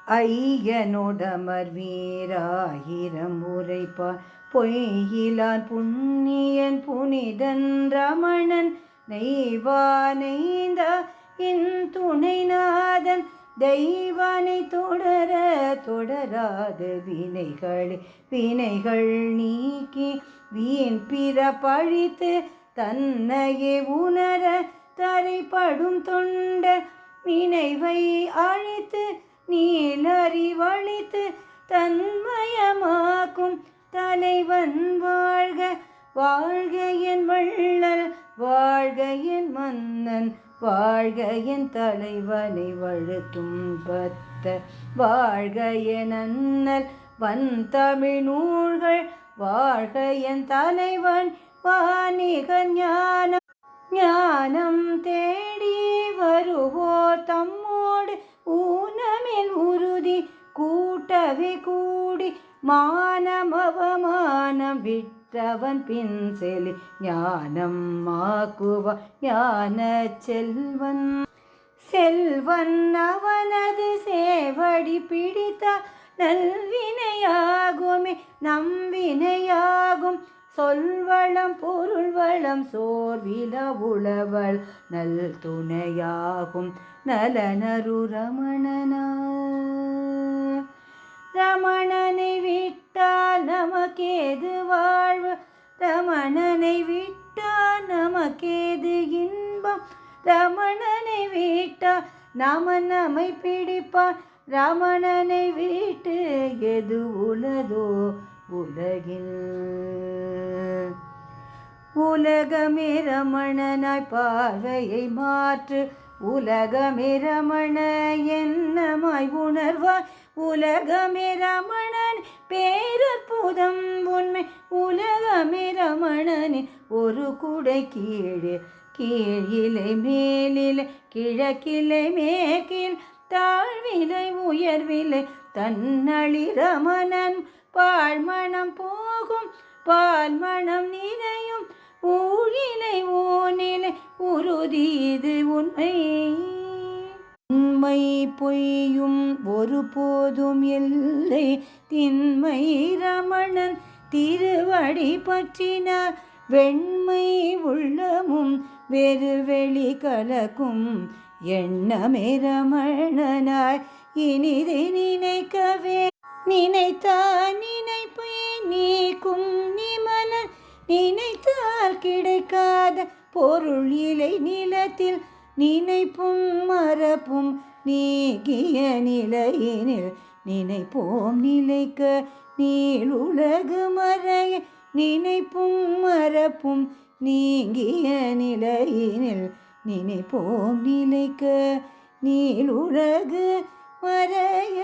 ஐயனோடமர் வீராயிரம் உரைப்பார் பொய்யிலான் புண்ணியன் புனிதன் ரமணன் நெய்வானைந்த என் துணைநாதன் தெய்வானை தொடர தொடராத வினைகள் நீக்கி வீண் பிற பழித்து தன்னையே உணர தரைப்படும் தொண்டர் நினைவை அழித்து நீலறிவழித்து தன்மயமாக்கும் தலைவன் வாழ்க வாழ்க என் வள்ளல் வாழ்க என் மன்னன் வாழ்க என் தலைவனை வழுத்தும் பத்த வாழ்க என் அண்ணல் வந்தமிழ் நூல்கள் வாழ்க என் தலைவன் வாணிகன் ஞானம் தேடி வருவோர் தம்மோடு ஊனமில் உறுதி கூட்டவே கூடி மானம் அவமானம் விட்டவன் பின் செலி ஞானம் ஆக்குவ ஞான செல்வன் செல்வன் அவனது சேவடி பிடித்த நல்வினையாகுமே நம்வினையாகும் சொல்வளம் பொருள் வளம் சோர்வில உளவள் நல் துணையாகும் நலனரு ரமணனை விட்டால் நமக்கேது வாழ்வு ரமணனை விட்டால் நமக்கேது இன்பம் ரமணனை விட்டால் நம்மை பிடிப்பான் ரமணனை விட்டு எது உலதோ உலகில் உலகமே ரமணனாய் பார்வையை மாற்று உலகமே ரமண என்னமாய் உணர்வாய் உலகமே ரமணன் பேரற்புதம் உண்மை உலகமே ரமணனின் ஒரு குடை கீழே கீழிலை மேலிலை கிழக்கிலை மேற்கில் தாழ்விலை உயர்விலை தன்னழி ரமணன் பாழ்மணம் போகும் பால்மணம் நிறையும் ஊழிலை ஓனிலை உறுதி இது உண்மை உண்மை பொய்யும் ஒரு போதும் இல்லை திண்மை ரமணன் திருவடி பற்றினார் வெண்மை உள்ளமும் வெறு வெளி கலக்கும் எண்ணமே ரமணனாய் இனிதை நினைக்கவே நினைத்தால் நினைப்பை நீக்கும் நிமலன் நினைத்தால் கிடைக்காத பொருள் இலை நிலத்தில் நினைப்பும் மரப்பும் நீக்கிய நிலையினில் நினைப்போம் நிலைக்க நீள் உலகு மறைய நினைப்பும் மரப்பும் நீங்கிய நிலையினில் நினைப்போம் நிலைக்க நீள் உலகு மறைய